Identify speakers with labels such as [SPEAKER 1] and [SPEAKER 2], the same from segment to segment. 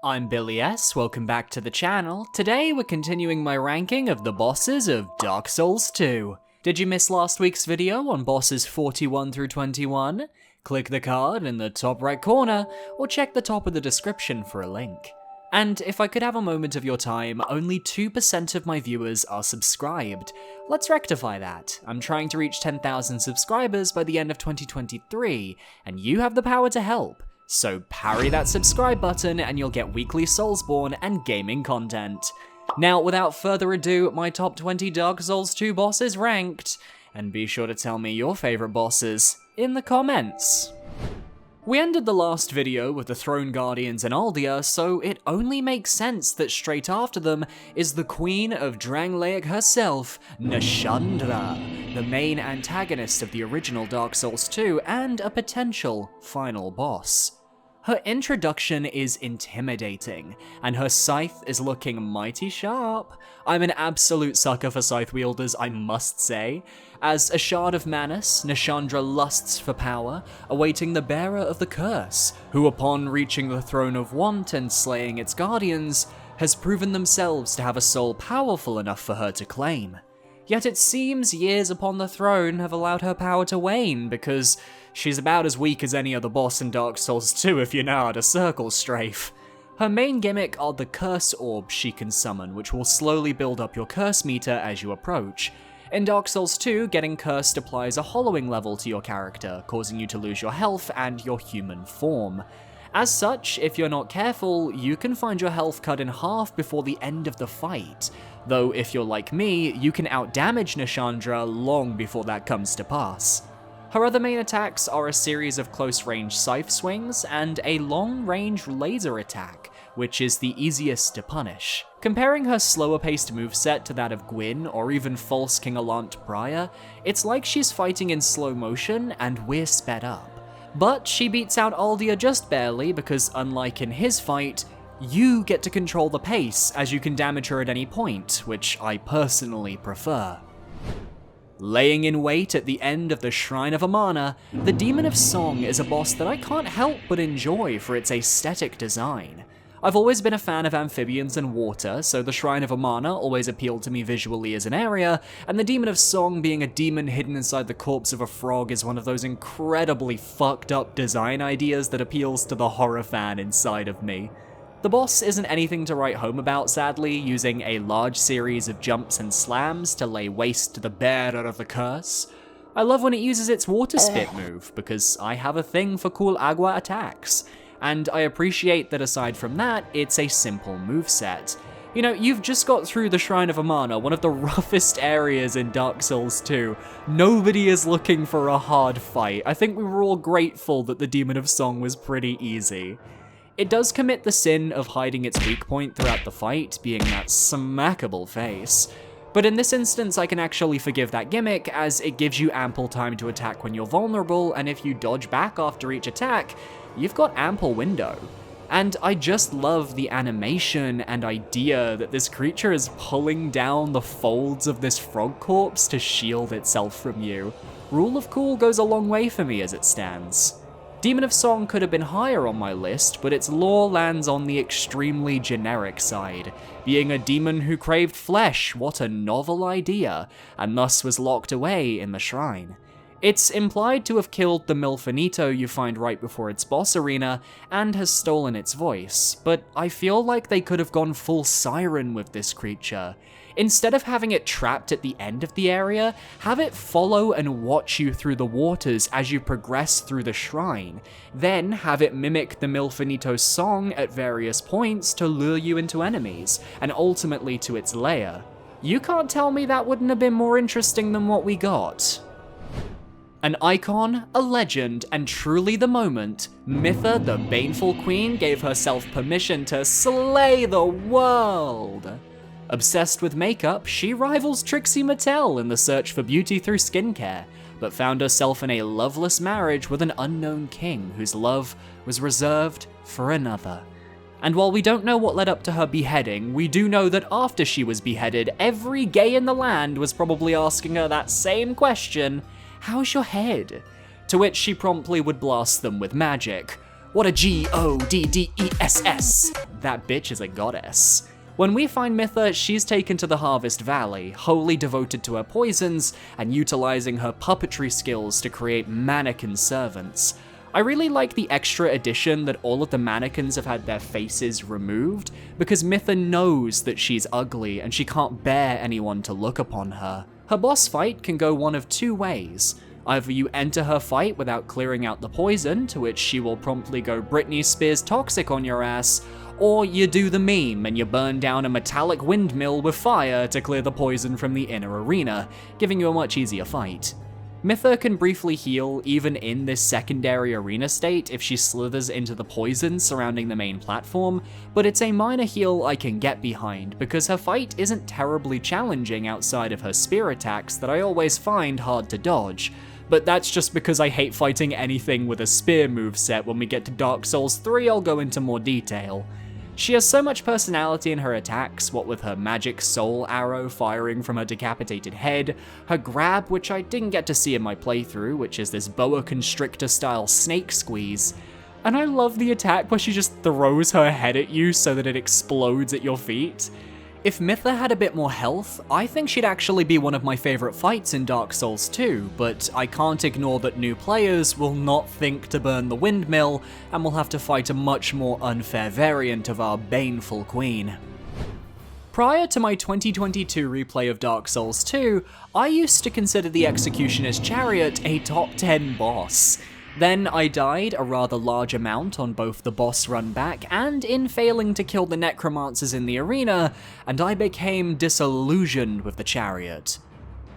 [SPEAKER 1] I'm Billy S, welcome back to the channel. Today we're continuing my ranking of the bosses of Dark Souls 2. Did you miss last week's video on bosses 41 through 21? Click the card in the top right corner, or check the top of the description for a link. And if I could have a moment of your time, only 2% of my viewers are subscribed. Let's rectify that. I'm trying to reach 10,000 subscribers by the end of 2023, and you have the power to help. So parry that subscribe button and you'll get weekly Soulsborne and gaming content. Now, without further ado, my top 20 Dark Souls 2 bosses ranked, and be sure to tell me your favorite bosses in the comments. We ended the last video with the Throne Guardians in Aldia, so it only makes sense that straight after them is the Queen of Drangleic herself, Nashandra, the main antagonist of the original Dark Souls 2 and a potential final boss. Her introduction is intimidating, and her scythe is looking mighty sharp. I'm an absolute sucker for scythe wielders, I must say. As a shard of Manus, Nashandra lusts for power, awaiting the bearer of the curse, who upon reaching the throne of want and slaying its guardians, has proven themselves to have a soul powerful enough for her to claim. Yet it seems years upon the throne have allowed her power to wane, because she's about as weak as any other boss in Dark Souls 2 if you know how to circle strafe. Her main gimmick are the curse orbs she can summon, which will slowly build up your curse meter as you approach. In Dark Souls 2, getting cursed applies a hollowing level to your character, causing you to lose your health and your human form. As such, if you're not careful, you can find your health cut in half before the end of the fight, though if you're like me, you can outdamage Nashandra long before that comes to pass. Her other main attacks are a series of close-range scythe swings and a long-range laser attack, which is the easiest to punish. Comparing her slower-paced moveset to that of Gwyn or even false King Allant Briar, it's like she's fighting in slow motion and we're sped up. But she beats out Aldia just barely because, unlike in his fight, you get to control the pace as you can damage her at any point, which I personally prefer. Laying in wait at the end of the Shrine of Amana, the Demon of Song is a boss that I can't help but enjoy for its aesthetic design. I've always been a fan of amphibians and water, so the Shrine of Amana always appealed to me visually as an area, and the Demon of Song being a demon hidden inside the corpse of a frog is one of those incredibly fucked up design ideas that appeals to the horror fan inside of me. The boss isn't anything to write home about, sadly, using a large series of jumps and slams to lay waste to the bearer of the curse. I love when it uses its water spit move, because I have a thing for cool agua attacks. And I appreciate that aside from that, it's a simple moveset. You know, you've just got through the Shrine of Amana, one of the roughest areas in Dark Souls 2. Nobody is looking for a hard fight. I think we were all grateful that the Demon of Song was pretty easy. It does commit the sin of hiding its weak point throughout the fight, being that smackable face. But in this instance, I can actually forgive that gimmick, as it gives you ample time to attack when you're vulnerable, and if you dodge back after each attack, you've got ample window. And I just love the animation and idea that this creature is pulling down the folds of this frog corpse to shield itself from you. Rule of Cool goes a long way for me as it stands. Demon of Song could have been higher on my list, but its lore lands on the extremely generic side. Being a demon who craved flesh, what a novel idea, and thus was locked away in the shrine. It's implied to have killed the Milfinito you find right before its boss arena, and has stolen its voice, but I feel like they could have gone full siren with this creature. Instead of having it trapped at the end of the area, have it follow and watch you through the waters as you progress through the shrine. Then have it mimic the Milfinito's song at various points to lure you into enemies, and ultimately to its lair. You can't tell me that wouldn't have been more interesting than what we got. An icon, a legend, and truly the moment, Mitha the Baneful Queen gave herself permission to slay the world. Obsessed with makeup, she rivals Trixie Mattel in the search for beauty through skincare, but found herself in a loveless marriage with an unknown king whose love was reserved for another. And while we don't know what led up to her beheading, we do know that after she was beheaded, every gay in the land was probably asking her that same question, "How's your head?" To which she promptly would blast them with magic. What a G-O-D-D-E-S-S! That bitch is a goddess. When we find Mytha, she's taken to the Harvest Valley, wholly devoted to her poisons and utilizing her puppetry skills to create mannequin servants. I really like the extra addition that all of the mannequins have had their faces removed, because Mytha knows that she's ugly and she can't bear anyone to look upon her. Her boss fight can go one of two ways. Either you enter her fight without clearing out the poison, to which she will promptly go Britney Spears toxic on your ass, or you do the meme and you burn down a metallic windmill with fire to clear the poison from the inner arena, giving you a much easier fight. Mytha can briefly heal even in this secondary arena state if she slithers into the poison surrounding the main platform, but it's a minor heal I can get behind because her fight isn't terribly challenging outside of her spear attacks that I always find hard to dodge. But that's just because I hate fighting anything with a spear moveset. When we get to Dark Souls 3, I'll go into more detail. She has so much personality in her attacks, what with her magic soul arrow firing from her decapitated head, her grab, which I didn't get to see in my playthrough, which is this boa constrictor style snake squeeze, and I love the attack where she just throws her head at you so that it explodes at your feet. If Mytha had a bit more health, I think she'd actually be one of my favorite fights in Dark Souls 2, but I can't ignore that new players will not think to burn the windmill, and will have to fight a much more unfair variant of our baneful queen. Prior to my 2022 replay of Dark Souls 2, I used to consider the Executioner's Chariot a top 10 boss. Then I died a rather large amount on both the boss run back and in failing to kill the necromancers in the arena, and I became disillusioned with the chariot.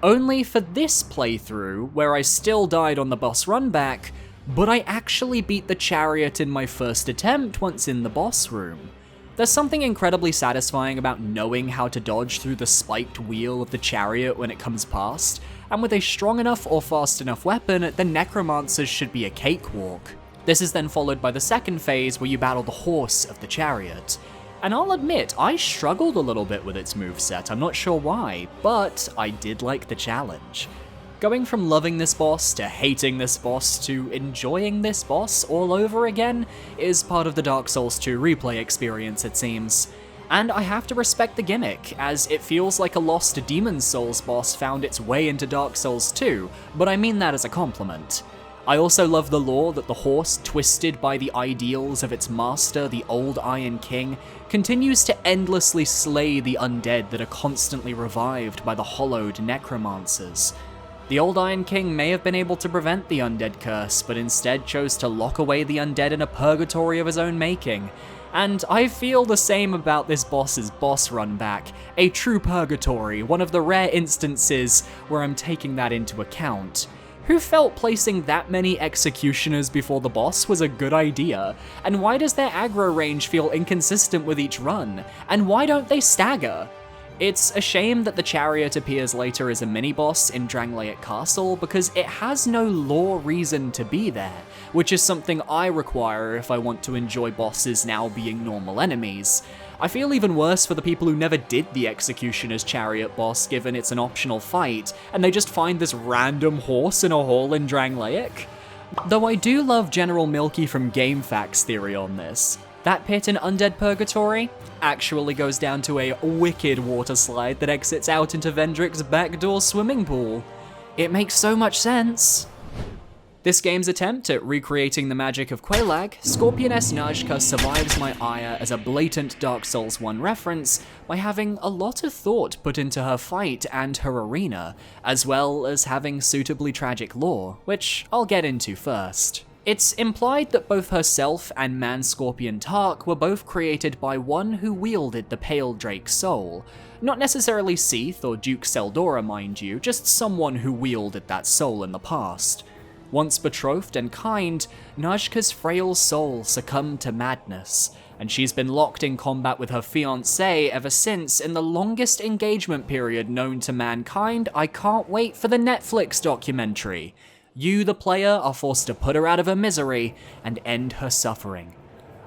[SPEAKER 1] Only for this playthrough, where I still died on the boss run back, but I actually beat the chariot in my first attempt once in the boss room. There's something incredibly satisfying about knowing how to dodge through the spiked wheel of the chariot when it comes past, and with a strong enough or fast enough weapon, the necromancers should be a cakewalk. This is then followed by the second phase where you battle the horse of the chariot. And I'll admit, I struggled a little bit with its moveset, I'm not sure why, but I did like the challenge. Going from loving this boss to hating this boss to enjoying this boss all over again is part of the Dark Souls 2 replay experience, it seems. And I have to respect the gimmick, as it feels like a lost Demon's Souls boss found its way into Dark Souls 2, but I mean that as a compliment. I also love the lore that the horse, twisted by the ideals of its master, the Old Iron King, continues to endlessly slay the undead that are constantly revived by the hollowed necromancers. The Old Iron King may have been able to prevent the undead curse, but instead chose to lock away the undead in a purgatory of his own making. And I feel the same about this boss's boss run back, a true purgatory, one of the rare instances where I'm taking that into account. Who felt placing that many executioners before the boss was a good idea? And why does their aggro range feel inconsistent with each run? And why don't they stagger? It's a shame that the chariot appears later as a mini-boss in Drangleic Castle because it has no lore reason to be there, which is something I require if I want to enjoy bosses now being normal enemies. I feel even worse for the people who never did the Executioner's Chariot boss given it's an optional fight, and they just find this random horse in a hall in Drangleic. Though I do love General Milky from GameFAQs' theory on this. That pit in Undead Purgatory actually goes down to a wicked water slide that exits out into Vendrick's backdoor swimming pool. It makes so much sense. This game's attempt at recreating the magic of Quelaag, Scorpioness Najka survives my ire as a blatant Dark Souls 1 reference by having a lot of thought put into her fight and her arena, as well as having suitably tragic lore, which I'll get into first. It's implied that both herself and Man-Scorpion Tark were both created by one who wielded the Pale Drake's soul. Not necessarily Seath or Duke Seldora, mind you, just someone who wielded that soul in the past. Once betrothed and kind, Najka's frail soul succumbed to madness, and she's been locked in combat with her fiancé ever since in the longest engagement period known to mankind. I can't wait for the Netflix documentary. You, the player, are forced to put her out of her misery and end her suffering.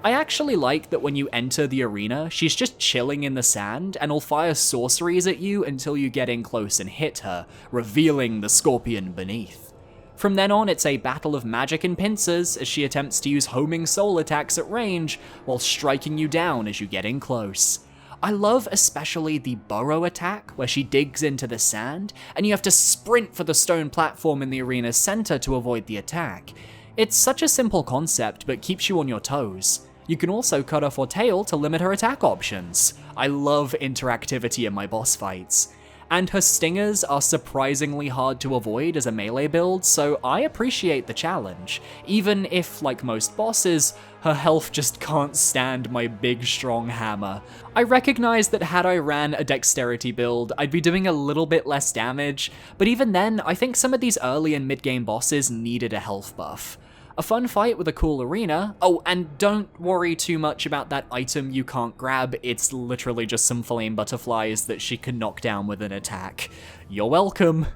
[SPEAKER 1] I actually like that when you enter the arena, she's just chilling in the sand and will fire sorceries at you until you get in close and hit her, revealing the scorpion beneath. From then on, it's a battle of magic and pincers as she attempts to use homing soul attacks at range while striking you down as you get in close. I love especially the burrow attack, where she digs into the sand, and you have to sprint for the stone platform in the arena's center to avoid the attack. It's such a simple concept, but keeps you on your toes. You can also cut off her tail to limit her attack options. I love interactivity in my boss fights. And her stingers are surprisingly hard to avoid as a melee build, so I appreciate the challenge, even if, like most bosses, her health just can't stand my big strong hammer. I recognize that had I ran a dexterity build, I'd be doing a little bit less damage, but even then, I think some of these early and mid-game bosses needed a health buff. A fun fight with a cool arena. Oh, and don't worry too much about that item you can't grab, it's literally just some flame butterflies that she can knock down with an attack. You're welcome.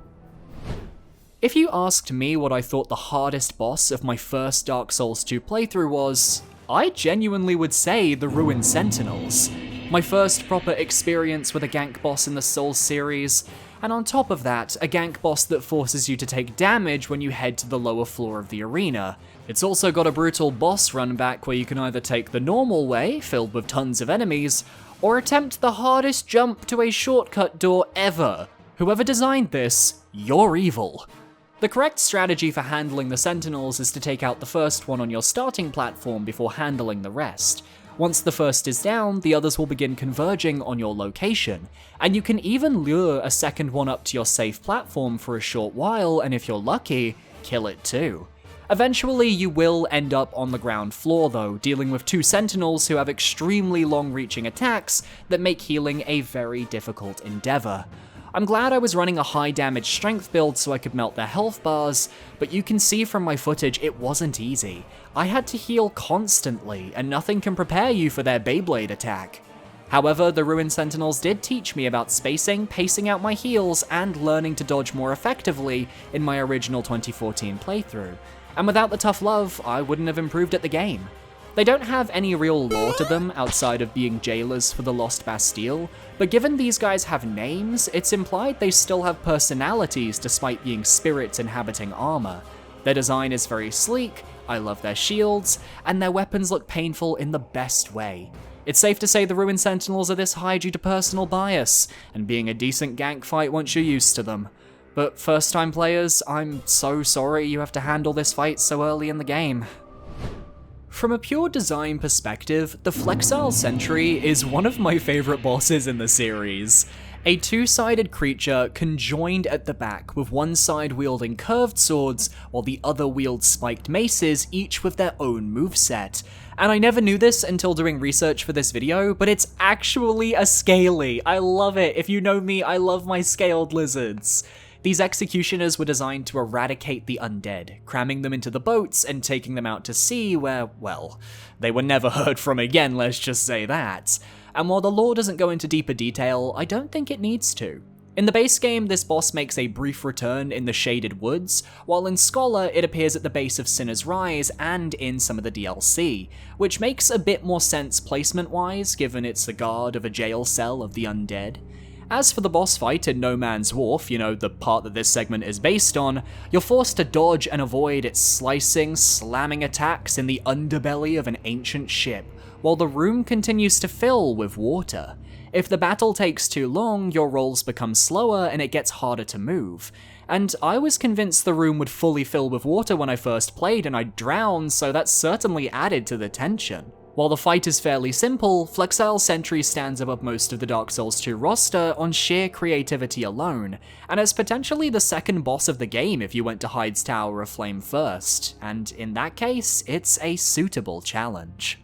[SPEAKER 1] If you asked me what I thought the hardest boss of my first Dark Souls 2 playthrough was, I genuinely would say the Ruined Sentinels. My first proper experience with a gank boss in the Souls series, and on top of that, a gank boss that forces you to take damage when you head to the lower floor of the arena. It's also got a brutal boss run back where you can either take the normal way, filled with tons of enemies, or attempt the hardest jump to a shortcut door ever. Whoever designed this, you're evil. The correct strategy for handling the Sentinels is to take out the first one on your starting platform before handling the rest. Once the first is down, the others will begin converging on your location, and you can even lure a second one up to your safe platform for a short while, and if you're lucky, kill it too. Eventually, you will end up on the ground floor though, dealing with two Sentinels who have extremely long-reaching attacks that make healing a very difficult endeavor. I'm glad I was running a high damage strength build so I could melt their health bars, but you can see from my footage it wasn't easy. I had to heal constantly, and nothing can prepare you for their Beyblade attack. However, the Ruined Sentinels did teach me about spacing, pacing out my heals, and learning to dodge more effectively in my original 2014 playthrough. And without the tough love, I wouldn't have improved at the game. They don't have any real lore to them outside of being jailers for the Lost Bastille, but given these guys have names, it's implied they still have personalities despite being spirits inhabiting armor. Their design is very sleek, I love their shields, and their weapons look painful in the best way. It's safe to say the Ruined Sentinels are this high due to personal bias, and being a decent gank fight once you're used to them. But first time players, I'm so sorry you have to handle this fight so early in the game. From a pure design perspective, the Flexile Sentry is one of my favorite bosses in the series. A two-sided creature conjoined at the back, with one side wielding curved swords, while the other wields spiked maces, each with their own moveset. And I never knew this until doing research for this video, but it's actually a scaly. I love it. If you know me, I love my scaled lizards. These executioners were designed to eradicate the undead, cramming them into the boats and taking them out to sea where, well, they were never heard from again, let's just say that. And while the lore doesn't go into deeper detail, I don't think it needs to. In the base game, this boss makes a brief return in the Shaded Woods, while in Scholar it appears at the base of Sinner's Rise and in some of the DLC, which makes a bit more sense placement-wise, given it's the guard of a jail cell of the undead. As for the boss fight in No Man's Wharf, you know, the part that this segment is based on, you're forced to dodge and avoid its slicing, slamming attacks in the underbelly of an ancient ship, while the room continues to fill with water. If the battle takes too long, your rolls become slower and it gets harder to move. And I was convinced the room would fully fill with water when I first played and I'd drown, so that certainly added to the tension. While the fight is fairly simple, Flexile Sentry stands above most of the Dark Souls 2 roster on sheer creativity alone, and is potentially the second boss of the game if you went to Hyde's Tower of Flame first, and in that case, it's a suitable challenge.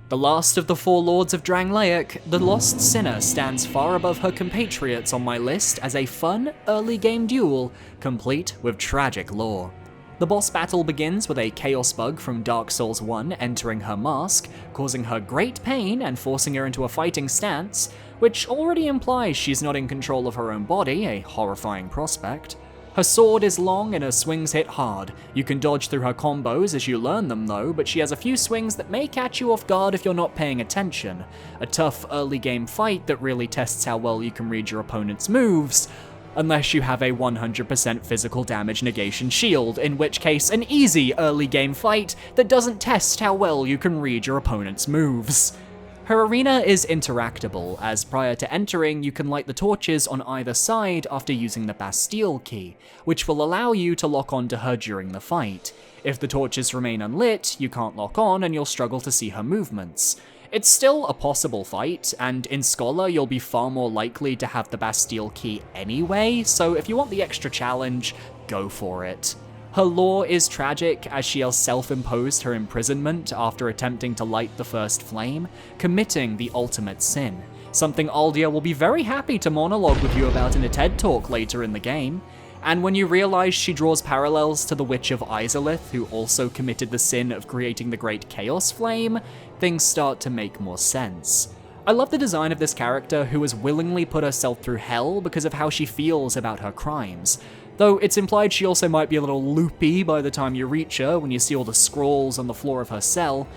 [SPEAKER 1] The last of the four Lords of Drangleic, the Lost Sinner stands far above her compatriots on my list as a fun, early game duel, complete with tragic lore. The boss battle begins with a Chaos Bug from Dark Souls 1 entering her mask, causing her great pain and forcing her into a fighting stance, which already implies she's not in control of her own body, a horrifying prospect. Her sword is long and her swings hit hard. You can dodge through her combos as you learn them though, but she has a few swings that may catch you off guard if you're not paying attention. A tough early game fight that really tests how well you can read your opponent's moves, unless you have a 100% physical damage negation shield, in which case an easy early game fight that doesn't test how well you can read your opponent's moves. Her arena is interactable, as prior to entering you can light the torches on either side after using the Bastille key, which will allow you to lock onto her during the fight. If the torches remain unlit, you can't lock on and you'll struggle to see her movements. It's still a possible fight, and in Scholar you'll be far more likely to have the Bastille key anyway, so if you want the extra challenge, go for it. Her lore is tragic, as she has self-imposed her imprisonment after attempting to light the first flame, committing the ultimate sin, something Aldia will be very happy to monologue with you about in a TED Talk later in the game. And when you realize she draws parallels to the Witch of Izalith, who also committed the sin of creating the Great Chaos Flame, things start to make more sense. I love the design of this character, who has willingly put herself through hell because of how she feels about her crimes. Though it's implied she also might be a little loopy by the time you reach her when you see all the scrolls on the floor of her cell.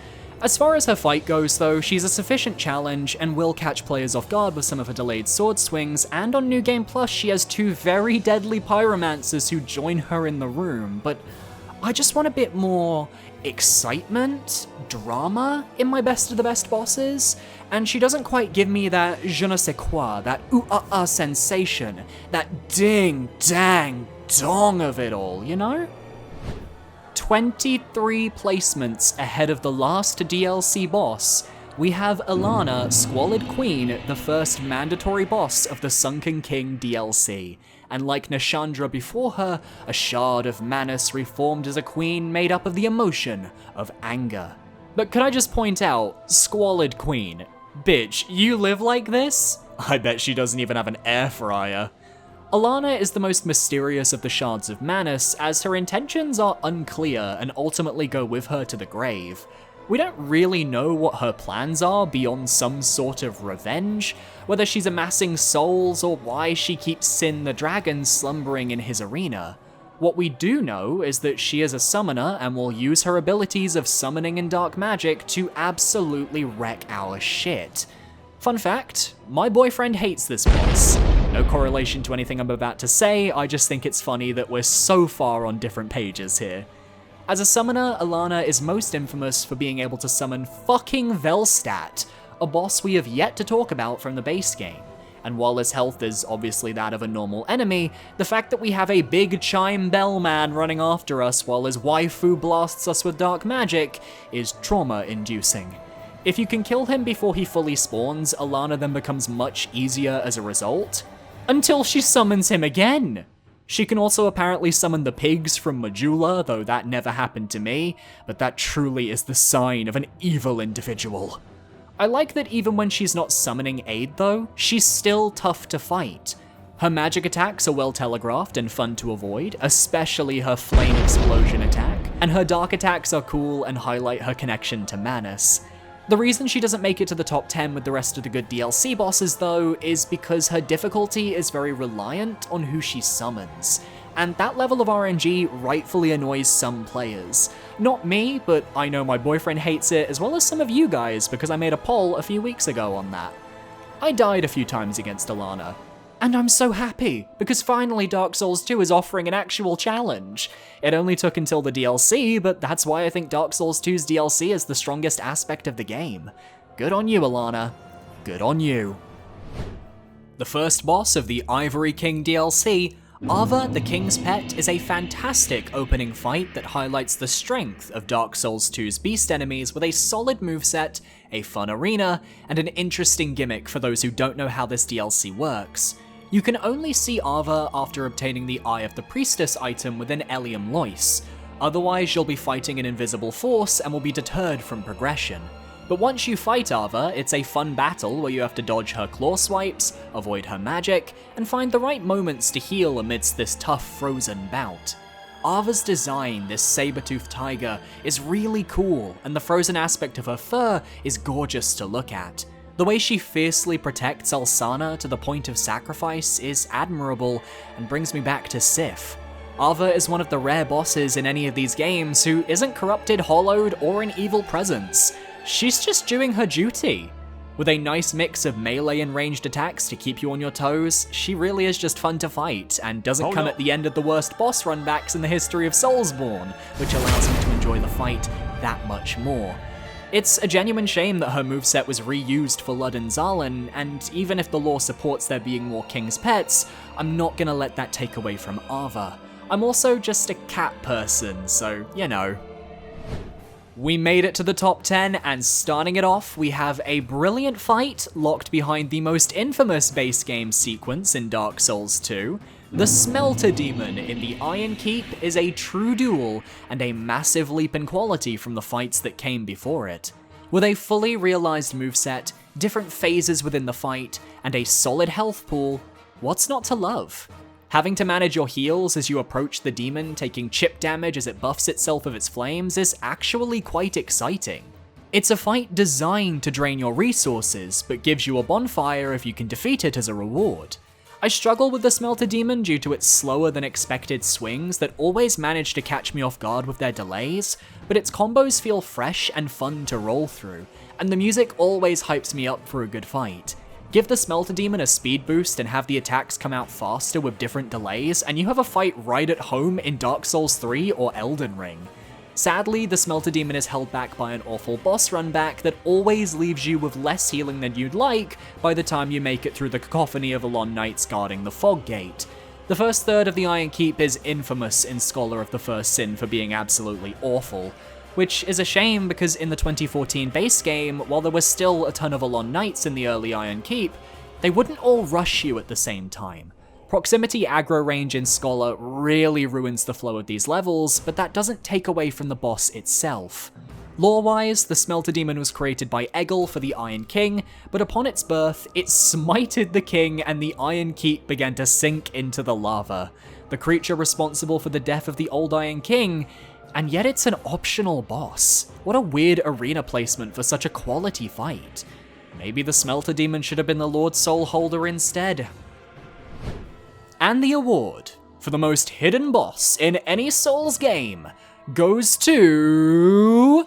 [SPEAKER 1] As far as her fight goes though, she's a sufficient challenge and will catch players off guard with some of her delayed sword swings, and on New Game Plus she has 2 very deadly pyromancers who join her in the room, but I just want a bit more excitement, drama in my best of the best bosses, and she doesn't quite give me that je ne sais quoi, that ooh-ah-ah sensation, that ding-dang-dong of it all, you know? 23 placements ahead of the last DLC boss, we have Ilana, Squalid Queen, the first mandatory boss of the Sunken King DLC. And like Nashandra before her, a shard of Manus reformed as a queen made up of the emotion of anger. But could I just point out, Squalid Queen, bitch, you live like this? I bet she doesn't even have an air fryer. Ilana is the most mysterious of the shards of Manus, as her intentions are unclear and ultimately go with her to the grave. We don't really know what her plans are beyond some sort of revenge, whether she's amassing souls or why she keeps Sin the Dragon slumbering in his arena. What we do know is that she is a summoner and will use her abilities of summoning and dark magic to absolutely wreck our shit. Fun fact, my boyfriend hates this boss. No correlation to anything I'm about to say, I just think it's funny that we're so far on different pages here. As a summoner, Ilana is most infamous for being able to summon fucking Velstadt, a boss we have yet to talk about from the base game. And while his health is obviously that of a normal enemy, the fact that we have a big chime bell man running after us while his waifu blasts us with dark magic is trauma-inducing. If you can kill him before he fully spawns, Ilana then becomes much easier as a result, until she summons him again! She can also apparently summon the pigs from Majula, though that never happened to me, but that truly is the sign of an evil individual. I like that even when she's not summoning aid though, she's still tough to fight. Her magic attacks are well telegraphed and fun to avoid, especially her flame explosion attack, and her dark attacks are cool and highlight her connection to Manus. The reason she doesn't make it to the top 10 with the rest of the good DLC bosses though is because her difficulty is very reliant on who she summons, and that level of RNG rightfully annoys some players. Not me, but I know my boyfriend hates it as well as some of you guys because I made a poll a few weeks ago on that. I died a few times against Ilana, and I'm so happy, because finally Dark Souls 2 is offering an actual challenge. It only took until the DLC, but that's why I think Dark Souls 2's DLC is the strongest aspect of the game. Good on you, Ilana. Good on you. The first boss of the Ivory King DLC, Ava the King's Pet, is a fantastic opening fight that highlights the strength of Dark Souls 2's beast enemies with a solid moveset, a fun arena, and an interesting gimmick for those who don't know how this DLC works. You can only see Ava after obtaining the Eye of the Priestess item within Elium Lois, otherwise you'll be fighting an invisible force and will be deterred from progression. But once you fight Ava, it's a fun battle where you have to dodge her claw swipes, avoid her magic, and find the right moments to heal amidst this tough frozen bout. Ava's design, this saber-toothed tiger, is really cool, and the frozen aspect of her fur is gorgeous to look at. The way she fiercely protects Alsana to the point of sacrifice is admirable, and brings me back to Sif. Ava is one of the rare bosses in any of these games who isn't corrupted, hollowed, or an evil presence. She's just doing her duty. With a nice mix of melee and ranged attacks to keep you on your toes, she really is just fun to fight, and doesn't come at the end of the worst boss runbacks in the history of Soulsborne, which allows me to enjoy the fight that much more. It's a genuine shame that her moveset was reused for Lud and Zalin, and even if the lore supports there being more King's Pets, I'm not gonna let that take away from Ava. I'm also just a cat person, so, you know. We made it to the top 10, and starting it off, we have a brilliant fight locked behind the most infamous base game sequence in Dark Souls 2. The Smelter Demon in the Iron Keep is a true duel, and a massive leap in quality from the fights that came before it. With a fully realized moveset, different phases within the fight, and a solid health pool, what's not to love? Having to manage your heals as you approach the demon, taking chip damage as it buffs itself of its flames, is actually quite exciting. It's a fight designed to drain your resources, but gives you a bonfire if you can defeat it as a reward. I struggle with the Smelter Demon due to its slower than expected swings that always manage to catch me off guard with their delays, but its combos feel fresh and fun to roll through, and the music always hypes me up for a good fight. Give the Smelter Demon a speed boost and have the attacks come out faster with different delays, and you have a fight right at home in Dark Souls 3 or Elden Ring. Sadly, the Smelter Demon is held back by an awful boss run back that always leaves you with less healing than you'd like by the time you make it through the cacophony of Alon Knights guarding the Fog Gate. The first third of the Iron Keep is infamous in Scholar of the First Sin for being absolutely awful, which is a shame because in the 2014 base game, while there was still a ton of Alon Knights in the early Iron Keep, they wouldn't all rush you at the same time. Proximity aggro range in Scholar really ruins the flow of these levels, but that doesn't take away from the boss itself. Lore-wise, the Smelter Demon was created by Egil for the Iron King, but upon its birth, it smited the king and the Iron Keep began to sink into the lava. The creature responsible for the death of the old Iron King, and yet it's an optional boss. What a weird arena placement for such a quality fight. Maybe the Smelter Demon should have been the Lord Soul Holder instead. And the award for the most hidden boss in any Souls game goes to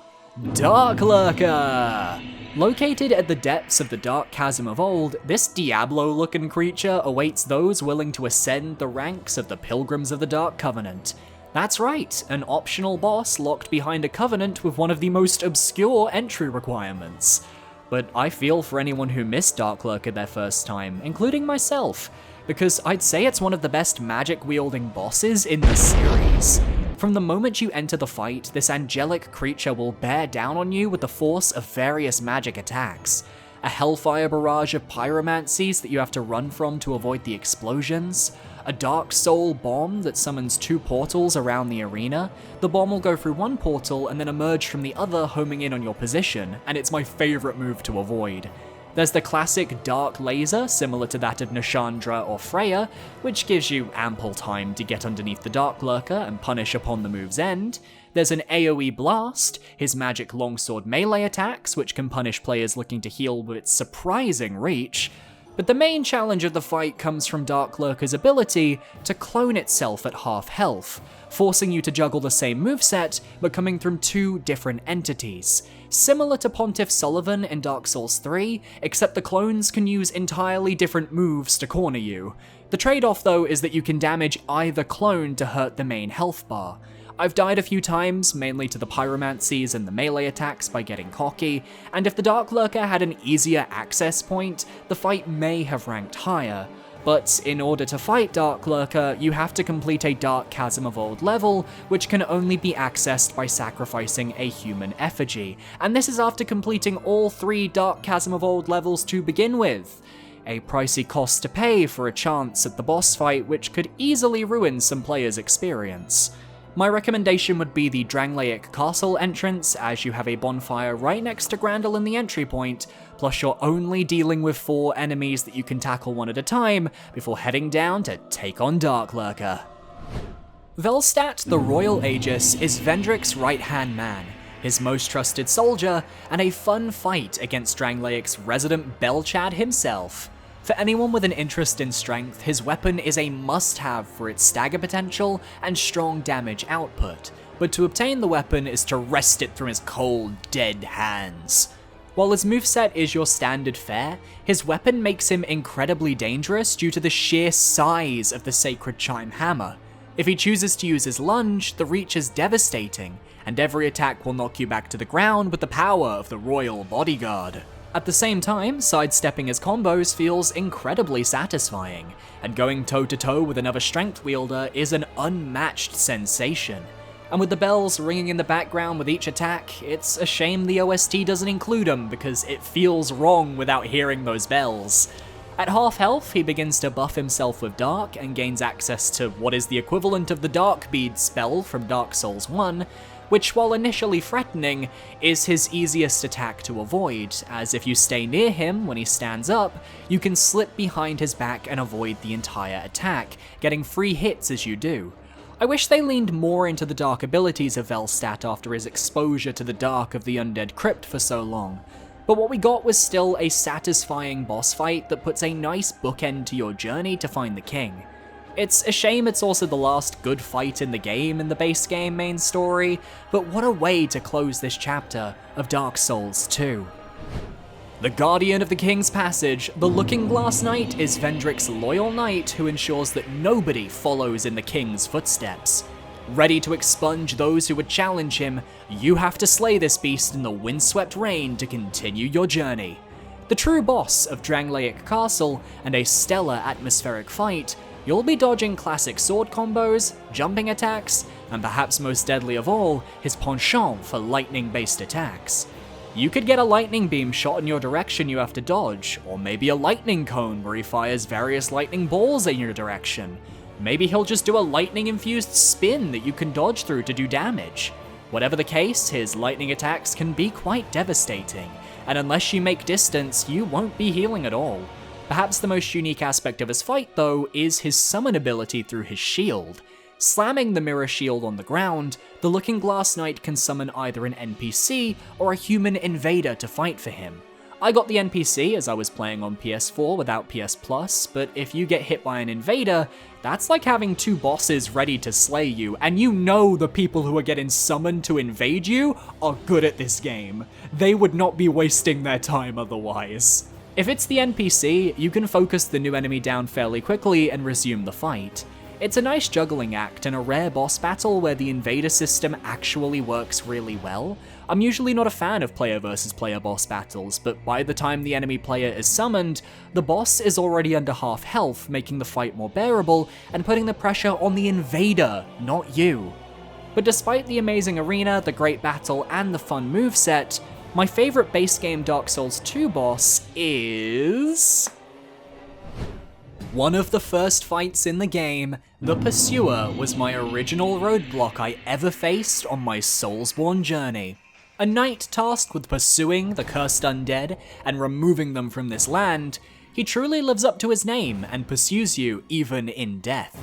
[SPEAKER 1] Dark Lurker. Located at the depths of the Dark Chasm of Old, this Diablo-looking creature awaits those willing to ascend the ranks of the Pilgrims of the Dark Covenant. That's right, an optional boss locked behind a covenant with one of the most obscure entry requirements. But I feel for anyone who missed Dark Lurker their first time, including myself, because I'd say it's one of the best magic-wielding bosses in the series. From the moment you enter the fight, this angelic creature will bear down on you with the force of various magic attacks. A hellfire barrage of pyromancies that you have to run from to avoid the explosions, a dark soul bomb that summons 2 portals around the arena. The bomb will go through one portal and then emerge from the other, homing in on your position, and it's my favorite move to avoid. There's the classic dark laser, similar to that of Nashandra or Freya, which gives you ample time to get underneath the Dark Lurker and punish upon the move's end. There's an AoE blast, his magic longsword melee attacks, which can punish players looking to heal with its surprising reach. But the main challenge of the fight comes from Dark Lurker's ability to clone itself at half health, forcing you to juggle the same moveset, but coming from 2 different entities. Similar to Pontiff Sullivan in Dark Souls 3, except the clones can use entirely different moves to corner you. The trade-off though is that you can damage either clone to hurt the main health bar. I've died a few times, mainly to the pyromancies and the melee attacks by getting cocky, and if the Dark Lurker had an easier access point, the fight may have ranked higher. But in order to fight Dark Lurker, you have to complete a Dark Chasm of Old level, which can only be accessed by sacrificing a human effigy, and this is after completing all 3 Dark Chasm of Old levels to begin with. A pricey cost to pay for a chance at the boss fight, which could easily ruin some players' experience. My recommendation would be the Dranglaic Castle entrance, as you have a bonfire right next to Grandel in the entry point, plus you're only dealing with 4 enemies that you can tackle one at a time before heading down to take on Dark Lurker. Velstadt the Royal Aegis is Vendrick's right-hand man, his most trusted soldier, and a fun fight against Dranglaic's resident Belchad himself. For anyone with an interest in strength, his weapon is a must-have for its stagger potential and strong damage output, but to obtain the weapon is to wrest it from his cold, dead hands. While his moveset is your standard fare, his weapon makes him incredibly dangerous due to the sheer size of the Sacred Chime Hammer. If he chooses to use his lunge, the reach is devastating, and every attack will knock you back to the ground with the power of the Royal Bodyguard. At the same time, sidestepping his combos feels incredibly satisfying, and going toe-to-toe with another strength wielder is an unmatched sensation. And with the bells ringing in the background with each attack, it's a shame the OST doesn't include them because it feels wrong without hearing those bells. At half health, he begins to buff himself with Dark and gains access to what is the equivalent of the Dark Bead spell from Dark Souls 1, which, while initially threatening, is his easiest attack to avoid, as if you stay near him when he stands up, you can slip behind his back and avoid the entire attack, getting free hits as you do. I wish they leaned more into the dark abilities of Velstadt after his exposure to the dark of the Undead Crypt for so long, but what we got was still a satisfying boss fight that puts a nice bookend to your journey to find the king. It's a shame it's also the last good fight in the game in the base game main story, but what a way to close this chapter of Dark Souls 2. The Guardian of the King's Passage, the Looking Glass Knight is Vendrick's loyal knight who ensures that nobody follows in the king's footsteps. Ready to expunge those who would challenge him, you have to slay this beast in the windswept rain to continue your journey. The true boss of Drangleic Castle and a stellar atmospheric fight, you'll be dodging classic sword combos, jumping attacks, and perhaps most deadly of all, his penchant for lightning-based attacks. You could get a lightning beam shot in your direction you have to dodge, or maybe a lightning cone where he fires various lightning balls in your direction. Maybe he'll just do a lightning-infused spin that you can dodge through to do damage. Whatever the case, his lightning attacks can be quite devastating, and unless you make distance, you won't be healing at all. Perhaps the most unique aspect of his fight, though, is his summon ability through his shield. Slamming the mirror shield on the ground, the Looking Glass Knight can summon either an NPC or a human invader to fight for him. I got the NPC as I was playing on PS4 without PS Plus, but if you get hit by an invader, that's like having two bosses ready to slay you, and you know the people who are getting summoned to invade you are good at this game. They would not be wasting their time otherwise. If it's the NPC, you can focus the new enemy down fairly quickly and resume the fight. It's a nice juggling act and a rare boss battle where the invader system actually works really well. I'm usually not a fan of player versus player boss battles, but by the time the enemy player is summoned, the boss is already under half health, making the fight more bearable and putting the pressure on the invader, not you. But despite the amazing arena, the great battle, and the fun moveset, my favorite base game Dark Souls 2 boss is... one of the first fights in the game. The Pursuer was my original roadblock I ever faced on my Soulsborne journey. A knight tasked with pursuing the cursed undead and removing them from this land, he truly lives up to his name and pursues you even in death.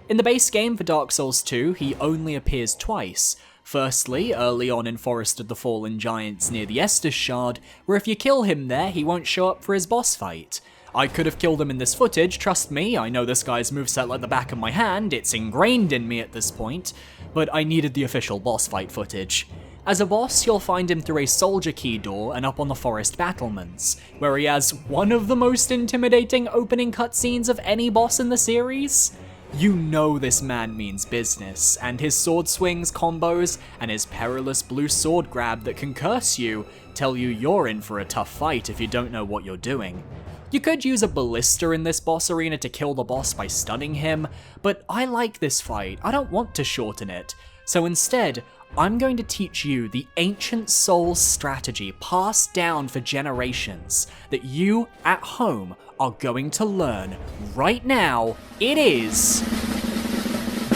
[SPEAKER 1] In the base game for Dark Souls 2, he only appears twice. Firstly, early on in Forest of the Fallen Giants near the Estus Shard, where if you kill him there, he won't show up for his boss fight. I could have killed him in this footage, trust me, I know this guy's moveset like the back of my hand, it's ingrained in me at this point, but I needed the official boss fight footage. As a boss, you'll find him through a soldier key door and up on the forest battlements, where he has one of the most intimidating opening cutscenes of any boss in the series. You know this man means business, and his sword swings, combos, and his perilous blue sword grab that can curse you tell you you're in for a tough fight if you don't know what you're doing. You could use a ballista in this boss arena to kill the boss by stunning him, but I like this fight, I don't want to shorten it, so instead, I'm going to teach you the ancient Souls strategy passed down for generations that you, at home, are going to learn right now. It is...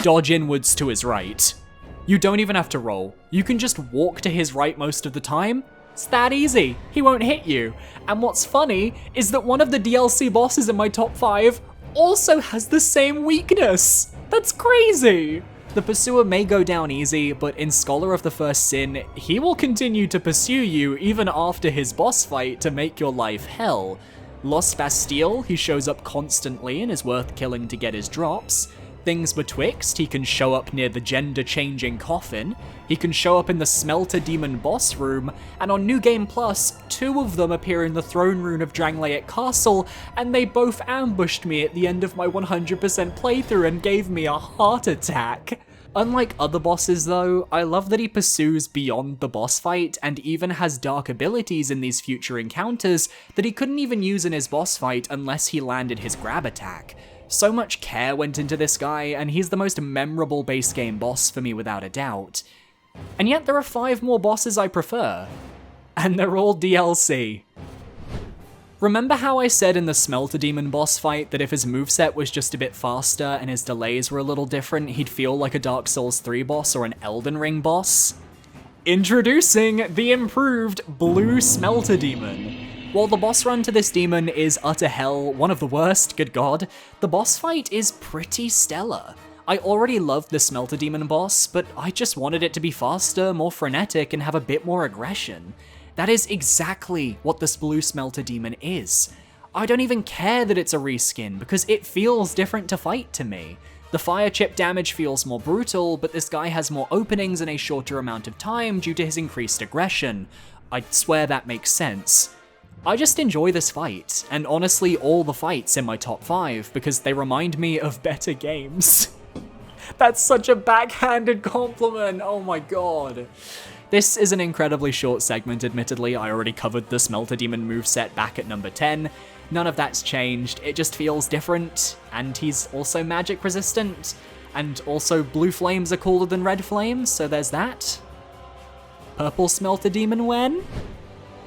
[SPEAKER 1] dodge inwards to his right. You don't even have to roll. You can just walk to his right most of the time. It's that easy. He won't hit you. And what's funny is that one of the DLC bosses in my top 5 also has the same weakness. That's crazy. The Pursuer may go down easy, but in Scholar of the First Sin, he will continue to pursue you even after his boss fight to make your life hell. Lost Bastille, he shows up constantly and is worth killing to get his drops. things betwixt. He can show up near the gender-changing coffin, he can show up in the Smelter Demon boss room, and on New Game Plus, 2 of them appear in the throne room of Drangleic Castle, and they both ambushed me at the end of my 100% playthrough and gave me a heart attack. Unlike other bosses though, I love that he pursues beyond the boss fight and even has dark abilities in these future encounters that he couldn't even use in his boss fight unless he landed his grab attack. So much care went into this guy, and he's the most memorable base game boss for me without a doubt. And yet there are 5 more bosses I prefer, and they're all DLC. Remember how I said in the Smelter Demon boss fight that if his moveset was just a bit faster and his delays were a little different, he'd feel like a Dark Souls 3 boss or an Elden Ring boss? Introducing the improved Blue Smelter Demon. While the boss run to this demon is utter hell, one of the worst, good god, the boss fight is pretty stellar. I already loved the Smelter Demon boss, but I just wanted it to be faster, more frenetic, and have a bit more aggression. That is exactly what this Blue Smelter Demon is. I don't even care that it's a reskin, because it feels different to fight to me. The fire chip damage feels more brutal, but this guy has more openings in a shorter amount of time due to his increased aggression. I swear that makes sense. I just enjoy this fight, and honestly all the fights in my top 5, because they remind me of better games. That's such a backhanded compliment, oh my god. This is an incredibly short segment, admittedly. I already covered the Smelter Demon moveset back at number 10. None of that's changed, it just feels different, and he's also magic resistant, and also blue flames are cooler than red flames, so there's that. Purple Smelter Demon when?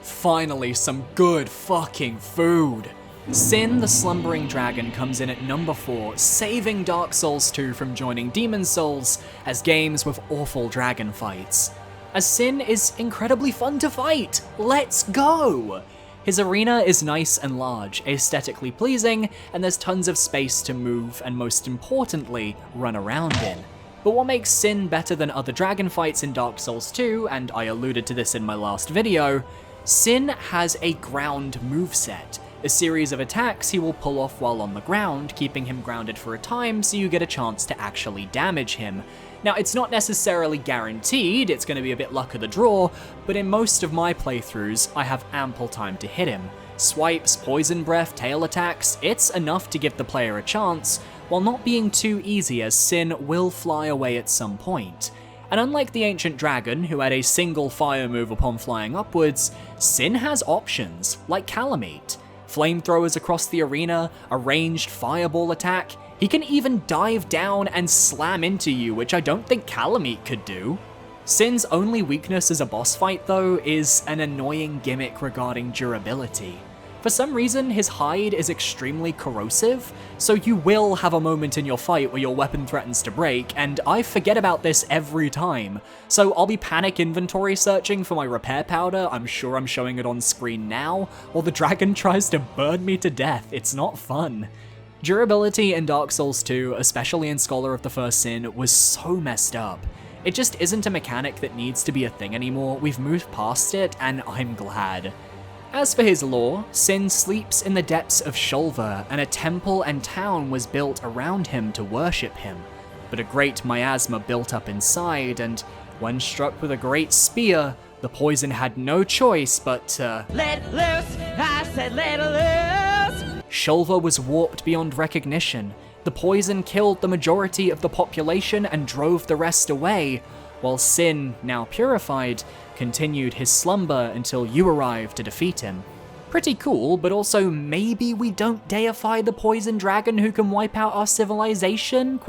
[SPEAKER 1] Finally, some good fucking food. Sin the Slumbering Dragon comes in at number 4, saving Dark Souls 2 from joining Demon Souls as games with awful dragon fights. As Sin is incredibly fun to fight, let's go! His arena is nice and large, aesthetically pleasing, and there's tons of space to move and most importantly, run around in. But what makes Sin better than other dragon fights in Dark Souls 2, and I alluded to this in my last video, Sin has a ground moveset, a series of attacks he will pull off while on the ground, keeping him grounded for a time so you get a chance to actually damage him. Now, it's not necessarily guaranteed, it's going to be a bit luck of the draw, but in most of my playthroughs, I have ample time to hit him. Swipes, poison breath, tail attacks, it's enough to give the player a chance, while not being too easy as Sin will fly away at some point. And unlike the Ancient Dragon, who had a single fire move upon flying upwards, Sin has options, like Calamite. Flamethrowers across the arena, a ranged fireball attack, he can even dive down and slam into you, which I don't think Calamite could do. Sin's only weakness as a boss fight though is an annoying gimmick regarding durability. For some reason, his hide is extremely corrosive, so you will have a moment in your fight where your weapon threatens to break, and I forget about this every time. So I'll be panic inventory searching for my repair powder, I'm sure I'm showing it on screen now, while the dragon tries to burn me to death. It's not fun. Durability in Dark Souls 2, especially in Scholar of the First Sin, was so messed up. It just isn't a mechanic that needs to be a thing anymore, we've moved past it, and I'm glad. As for his lore, Sin sleeps in the depths of Shulver, and a temple and town was built around him to worship him. But a great miasma built up inside, and when struck with a great spear, the poison had no choice but to let it loose, I said let it loose! Shulver was warped beyond recognition. The poison killed the majority of the population and drove the rest away, while Sin, now purified, continued his slumber until you arrived to defeat him. Pretty cool, but also maybe we don't deify the poison dragon who can wipe out our civilization, ?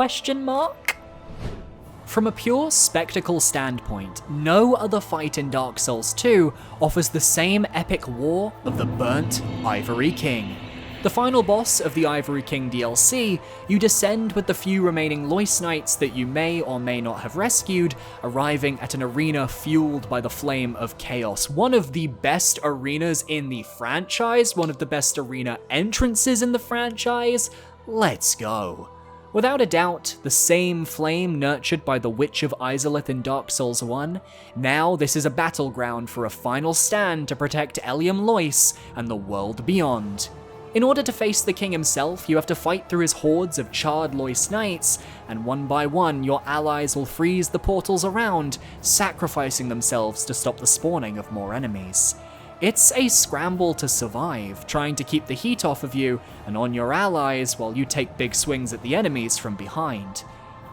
[SPEAKER 1] From a pure spectacle standpoint, no other fight in Dark Souls 2 offers the same epic war of the Burnt Ivory King. The final boss of the Ivory King DLC, you descend with the few remaining Lois Knights that you may or may not have rescued, arriving at an arena fueled by the flame of chaos. One of the best arenas in the franchise, one of the best arena entrances in the franchise. Let's go. Without a doubt, the same flame nurtured by the Witch of Izalith in Dark Souls 1, now this is a battleground for a final stand to protect Eliam Lois and the world beyond. In order to face the king himself, you have to fight through his hordes of charred Loyce knights, and one by one your allies will freeze the portals around, sacrificing themselves to stop the spawning of more enemies. It's a scramble to survive, trying to keep the heat off of you and on your allies while you take big swings at the enemies from behind.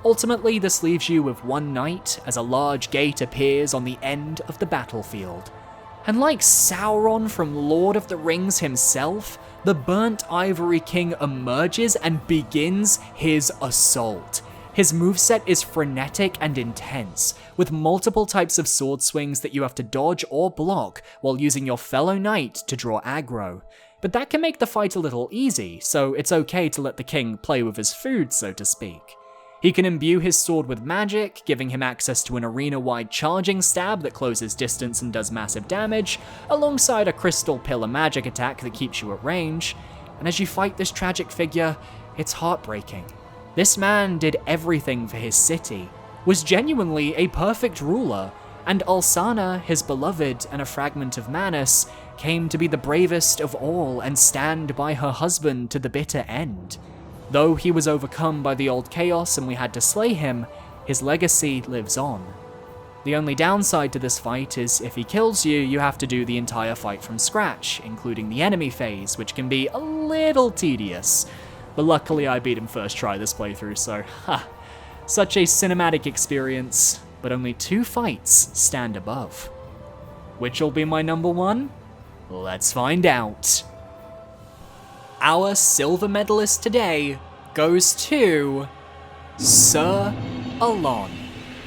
[SPEAKER 1] Ultimately, this leaves you with one knight as a large gate appears on the end of the battlefield. And like Sauron from Lord of the Rings himself, the Burnt Ivory King emerges and begins his assault. His moveset is frenetic and intense, with multiple types of sword swings that you have to dodge or block while using your fellow knight to draw aggro. But that can make the fight a little easy, so it's okay to let the king play with his food, so to speak. He can imbue his sword with magic, giving him access to an arena-wide charging stab that closes distance and does massive damage, alongside a crystal pillar magic attack that keeps you at range. And as you fight this tragic figure, it's heartbreaking. This man did everything for his city, was genuinely a perfect ruler, and Ulsana, his beloved and a fragment of Manus, came to be the bravest of all and stand by her husband to the bitter end. Though he was overcome by the old chaos and we had to slay him, his legacy lives on. The only downside to this fight is if he kills you, you have to do the entire fight from scratch, including the enemy phase, which can be a little tedious. But luckily I beat him first try this playthrough, so such a cinematic experience, but only 2 fights stand above. Which'll be my number 1? Let's find out. Our silver medalist today goes to Sir Alon,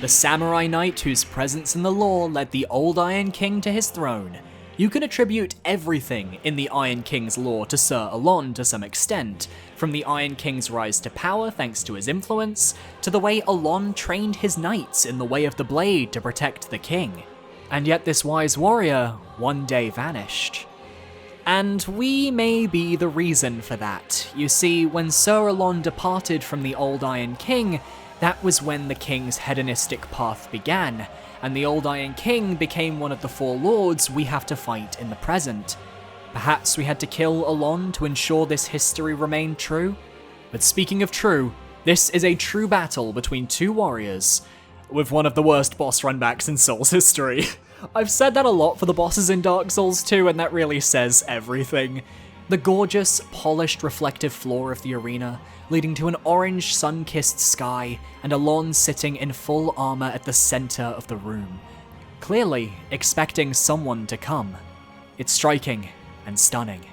[SPEAKER 1] the samurai knight whose presence in the lore led the Old Iron King to his throne. You can attribute everything in the Iron King's lore to Sir Alon to some extent, from the Iron King's rise to power thanks to his influence, to the way Alon trained his knights in the way of the blade to protect the king. And yet this wise warrior one day vanished. And we may be the reason for that. You see, when Sir Alon departed from the Old Iron King, that was when the king's hedonistic path began, and the Old Iron King became one of the 4 lords we have to fight in the present. Perhaps we had to kill Alon to ensure this history remained true? But speaking of true, this is a true battle between 2 warriors, with one of the worst boss runbacks in Souls history. I've said that a lot for the bosses in Dark Souls 2, and that really says everything. The gorgeous, polished, reflective floor of the arena, leading to an orange, sun-kissed sky, and Alon sitting in full armor at the center of the room, clearly expecting someone to come. It's striking and stunning.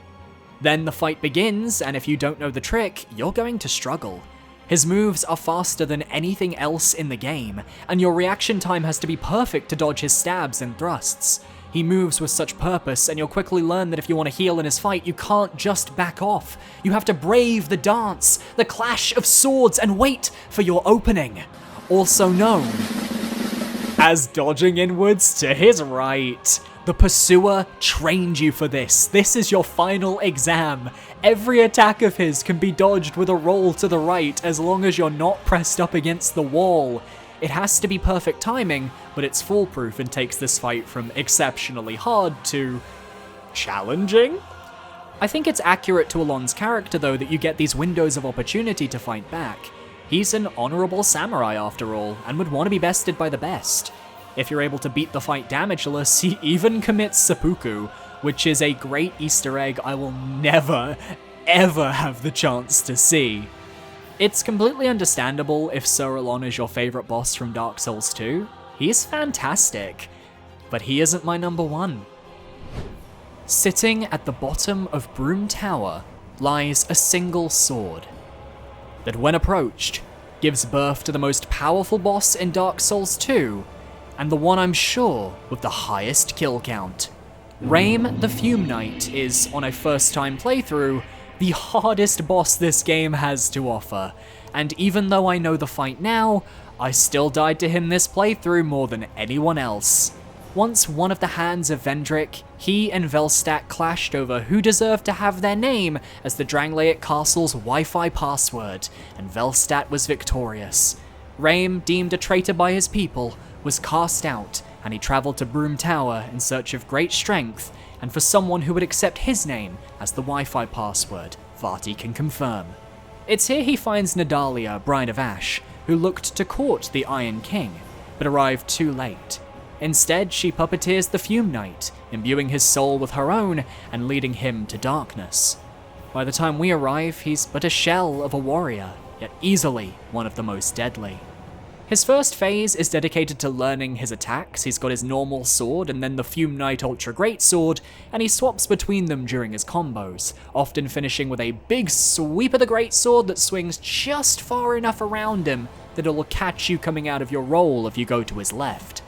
[SPEAKER 1] Then the fight begins, and if you don't know the trick, you're going to struggle. His moves are faster than anything else in the game, and your reaction time has to be perfect to dodge his stabs and thrusts. He moves with such purpose, and you'll quickly learn that if you want to heal in his fight, you can't just back off. You have to brave the dance, the clash of swords, and wait for your opening, also known as dodging inwards to his right. The Pursuer trained you for this. This is your final exam. Every attack of his can be dodged with a roll to the right as long as you're not pressed up against the wall. It has to be perfect timing, but it's foolproof and takes this fight from exceptionally hard to challenging? I think it's accurate to Alon's character though that you get these windows of opportunity to fight back. He's an honorable samurai after all, and would want to be bested by the best. If you're able to beat the fight damageless, he even commits seppuku, which is a great Easter egg I will never, ever have the chance to see. It's completely understandable if Sir Alon is your favorite boss from Dark Souls 2. He's fantastic, but he isn't my number 1. Sitting at the bottom of Broom Tower lies a single sword that, when approached, gives birth to the most powerful boss in Dark Souls 2, and the one I'm sure with the highest kill count. Rame the Fume Knight is, on a first-time playthrough, the hardest boss this game has to offer, and even though I know the fight now, I still died to him this playthrough more than anyone else. Once one of the hands of Vendrick, he and Velstadt clashed over who deserved to have their name as the Drangleic Castle's Wi-Fi password, and Velstadt was victorious. Rame, deemed a traitor by his people, was cast out, and he travelled to Broom Tower in search of great strength, and for someone who would accept his name as the Wi-Fi password, Vati can confirm. It's here he finds Nadalia, Bride of Ash, who looked to court the Iron King, but arrived too late. Instead, she puppeteers the Fume Knight, imbuing his soul with her own and leading him to darkness. By the time we arrive, he's but a shell of a warrior, yet easily one of the most deadly. His first phase is dedicated to learning his attacks. He's got his normal sword and then the Fume Knight Ultra Greatsword, and he swaps between them during his combos, often finishing with a big sweep of the Greatsword that swings just far enough around him that it'll catch you coming out of your roll if you go to his left.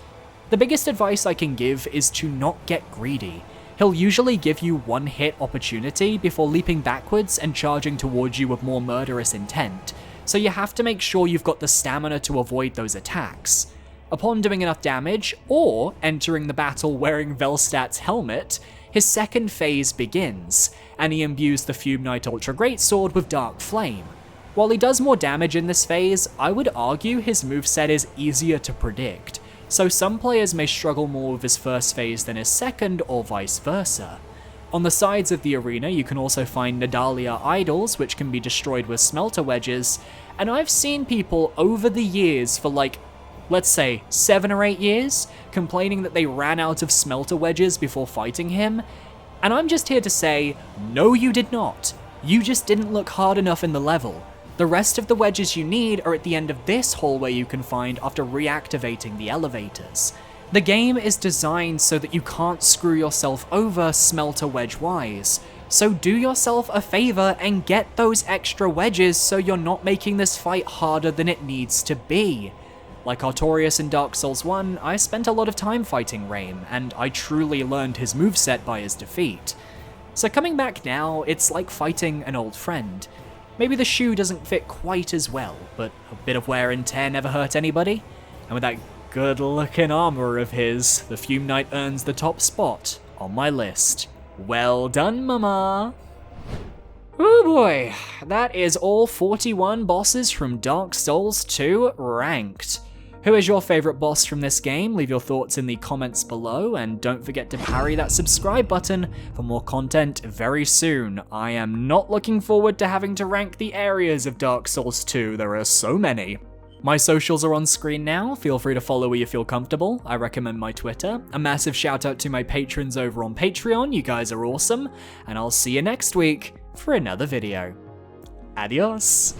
[SPEAKER 1] The biggest advice I can give is to not get greedy. He'll usually give you one hit opportunity before leaping backwards and charging towards you with more murderous intent, so you have to make sure you've got the stamina to avoid those attacks. Upon doing enough damage, or entering the battle wearing Velstat's helmet, his second phase begins, and he imbues the Fume Knight Ultra Greatsword with Dark Flame. While he does more damage in this phase, I would argue his moveset is easier to predict, so some players may struggle more with his first phase than his second, or vice versa. On the sides of the arena, you can also find Nadalia idols, which can be destroyed with smelter wedges, and I've seen people over the years for like, let's say 7 or 8 years, complaining that they ran out of smelter wedges before fighting him, and I'm just here to say, no you did not. You just didn't look hard enough in the level. The rest of the wedges you need are at the end of this hallway you can find after reactivating the elevators. The game is designed so that you can't screw yourself over smelter wedge-wise, so do yourself a favor and get those extra wedges so you're not making this fight harder than it needs to be. Like Artorias in Dark Souls 1, I spent a lot of time fighting Raim, and I truly learned his moveset by his defeat. So coming back now, it's like fighting an old friend. Maybe the shoe doesn't fit quite as well, but a bit of wear and tear never hurt anybody, and with that good-looking armor of his, the Fume Knight earns the top spot on my list. Well done, mama! Oh boy, that is all 41 bosses from Dark Souls 2 ranked. Who is your favorite boss from this game? Leave your thoughts in the comments below, and don't forget to parry that subscribe button for more content very soon. I am not looking forward to having to rank the areas of Dark Souls 2, there are so many. My socials are on screen now, feel free to follow where you feel comfortable. I recommend my Twitter. A massive shout out to my patrons over on Patreon, you guys are awesome, and I'll see you next week for another video. Adios!